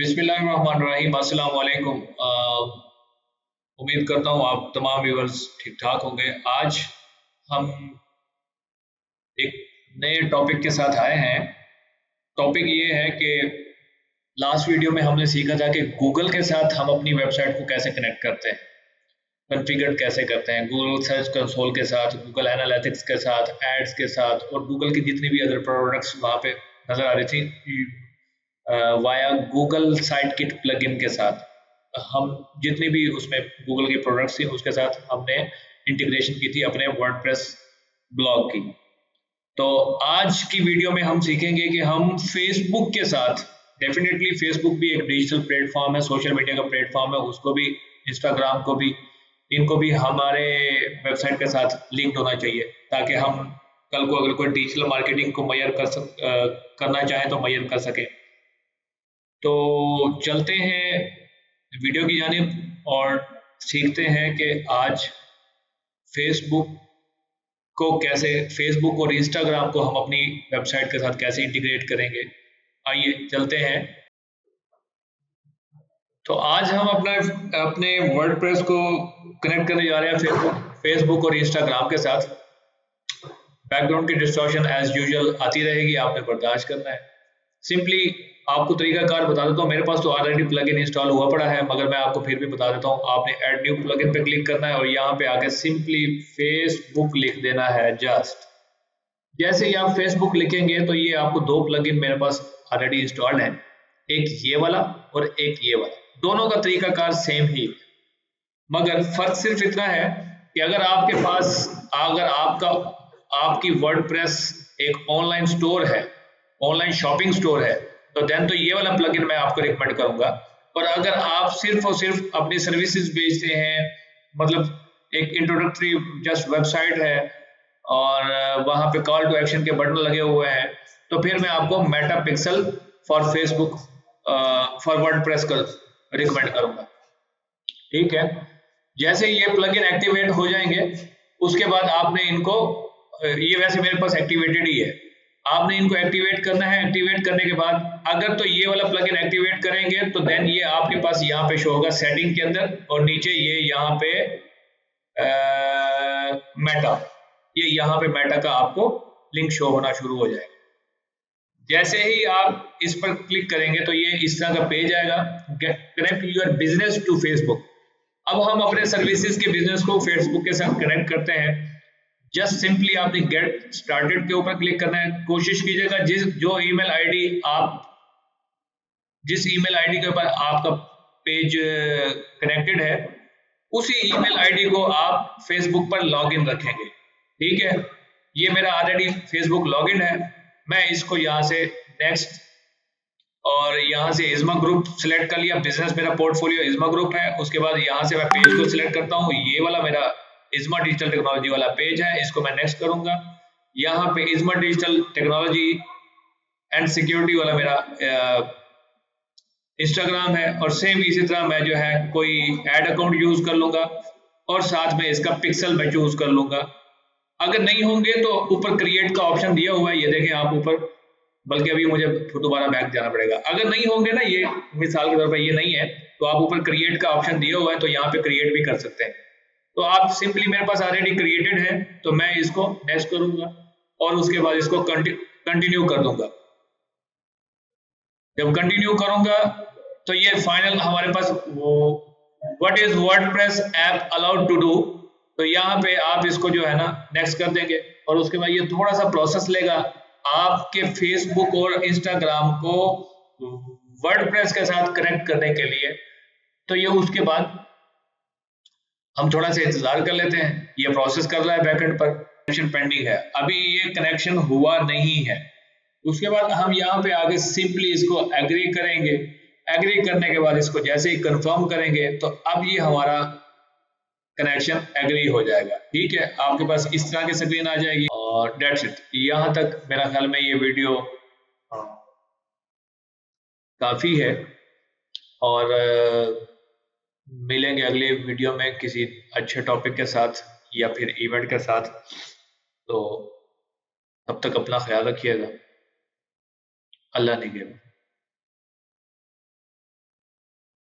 बिस्मिल्लाहिर्रहमानिर्रहीम, अस्सलाम वालेकुम। उम्मीद करता हूँ आप तमाम व्यूअर्स ठीक ठाक होंगे। आज हम एक नए टॉपिक के साथ आए हैं। टॉपिक ये है कि लास्ट वीडियो में हमने सीखा था कि गूगल के साथ हम अपनी वेबसाइट को कैसे कनेक्ट करते हैं, कॉन्फ़िगर कैसे करते हैं, गूगल सर्च कंसोल के साथ, गूगल एनालिटिक्स के साथ, एड्स के साथ और गूगल की जितनी भी अदर प्रोडक्ट्स वहाँ पे नज़र आ रही थी via Google site kit plugin के साथ। हम जितनी भी उसमें गूगल की प्रोडक्ट्स थी उसके साथ हमने इंटीग्रेशन की थी अपने वर्डप्रेस ब्लॉग की। तो आज की वीडियो में हम सीखेंगे कि हम फेसबुक के साथ, डेफिनेटली फेसबुक भी एक डिजिटल प्लेटफॉर्म है, सोशल मीडिया का प्लेटफॉर्म है, उसको भी, इंस्टाग्राम को भी, इनको भी हमारे वेबसाइट के साथ लिंक्ड होना चाहिए ताकि हम कल को अगर कोई डिजिटल मार्केटिंग को करना चाहें तो मैयर कर सकें। तो चलते हैं वीडियो की जानिब और सीखते हैं कि आज फेसबुक और इंस्टाग्राम को हम अपनी वेबसाइट के साथ कैसे इंटीग्रेट करेंगे। आइए चलते हैं। तो आज हम अपने वर्डप्रेस को कनेक्ट करने जा रहे हैं फेसबुक और इंस्टाग्राम के साथ। बैकग्राउंड की डिस्टॉर्शन एज यूजुअल आती रहेगी, आपने बर्दाश्त करना है। सिंपली आपको तरीकाकार बता देता हूँ। मेरे पास तो ऑलरेडी प्लगइन इंस्टॉल हुआ पड़ा है, मगर मैं आपको फिर भी बता देता हूँ। आपने ऐड न्यू प्लगइन पे क्लिक करना है और यहाँ पे आके सिंपली फेसबुक लिख देना है। जस्ट जैसे ही आप फेसबुक लिखेंगे तो ये आपको दो प्लगइन मेरे पास ऑलरेडी इंस्टॉल्ड है, एक ये वाला और एक ये वाला। दोनों का तरीकाकार सेम ही, मगर फर्क सिर्फ इतना है कि अगर आपकी वर्डप्रेस एक ऑनलाइन स्टोर है, ऑनलाइन शॉपिंग स्टोर है, तो देन तो ये वाला प्लगइन मैं आपको रिकमेंड करूंगा। और अगर आप सिर्फ और सिर्फ अपनी सर्विसेज बेचते हैं, मतलब एक इंट्रोडक्टरी जस्ट वेबसाइट है और वहां पे कॉल टू एक्शन के बटन लगे हुए हैं, तो फिर मैं आपको Meta pixel for Facebook for WordPress का रिकमेंड करूंगा। ठीक है, जैसे ये प्लगइन एक्टिवेट हो जाएंगे उसके बाद आपने इनको, ये वैसे मेरे पास एक्टिवेटेड ही है, आपने इनको एक्टिवेट करना है। एक्टिवेट करने के बाद अगर तो ये वाला प्लगइन एक्टिवेट करेंगे तो देन ये आपके पास यहाँ पे शो होगा सेटिंग के अंदर, और नीचे ये यहाँ पे मेटा, ये यहाँ पे मेटा का आपको लिंक शो होना शुरू हो जाएगा। जैसे ही आप इस पर क्लिक करेंगे तो ये इस तरह का पेज आएगा, connect your business to Facebook. अब हम अपने सर्विसेज के बिजनेस को फेसबुक के साथ कनेक्ट करते हैं। जस्ट सिंपली आपने गेट स्टार्टेड के ऊपर क्लिक करना है। कोशिश कीजिएगा जिस ईमेल आईडी के ऊपर आपका पेज कनेक्टेड है, उसी ईमेल आईडी को आप फेसबुक पर लॉगिन रखेंगे। ठीक है, ये मेरा ऑलरेडी फेसबुक लॉगिन है। मैं इसको यहाँ से नेक्स्ट और यहाँ से इज़्मा ग्रुप सिलेक्ट कर लिया। बिजनेस मेरा पोर्टफोलियो इज़्मा ग्रुप है। उसके बाद यहाँ से मैं पेज को सिलेक्ट करता हूँ, ये वाला मेरा इज़्मा डिजिटल टेक्नोलॉजी वाला पेज है, इसको मैं नेक्स्ट करूंगा। यहाँ पे इज़्मा डिजिटल टेक्नोलॉजी एंड सिक्योरिटी वाला मेरा इंस्टाग्राम है, और सेम इसी तरह मैं जो है कोई एड अकाउंट यूज कर लूंगा और साथ में इसका पिक्सल मैं चूज कर लूंगा। अगर नहीं होंगे तो ऊपर क्रिएट का ऑप्शन दिया हुआ है, ये देखें आप ऊपर, बल्कि अभी मुझे दोबारा बैक जाना पड़ेगा। अगर नहीं होंगे ना, ये मिसाल के तौर पर ये नहीं है, तो आप ऊपर क्रिएट का ऑप्शन दिया हुआ है तो यहाँ पे क्रिएट भी कर सकते हैं। तो आप सिंपली, मेरे पास ऑलरेडी क्रिएटेड है तो मैं इसको नेक्स्ट करूंगा और उसके बाद इसको कंटिन्यू कर दूंगा। जब कंटिन्यू करूंगा तो ये फाइनल हमारे पास वो what is WordPress app allowed to do, तो यहाँ पे आप इसको जो है ना नेक्स्ट कर देंगे और उसके बाद ये थोड़ा सा प्रोसेस लेगा आपके फेसबुक और इंस्टाग्राम को वर्डप्रेस के साथ कनेक्ट करने के लिए। तो ये उसके बाद हम थोड़ा सा इंतजार कर लेते हैं। ये प्रोसेस कर रहा है बैकएंड पर, कनेक्शन पेंडिंग है, अभी ये कनेक्शन हुआ नहीं है। उसके बाद हम यहाँ पे आगे सिंपली इसको एग्री करेंगे। एग्री करने के बाद इसको जैसे ही कंफर्म करेंगे तो अब ये हमारा कनेक्शन एग्री हो जाएगा। ठीक है, आपके पास इस तरह की स्क्रीन आ जाएगी और डेट्स इट। यहाँ तक मेरा ख्याल में ये वीडियो काफी है और मिलेंगे अगले वीडियो में किसी अच्छे टॉपिक के साथ या फिर इवेंट के साथ। तो तब तक अपना ख्याल रखिएगा। अल्लाह निगहबान।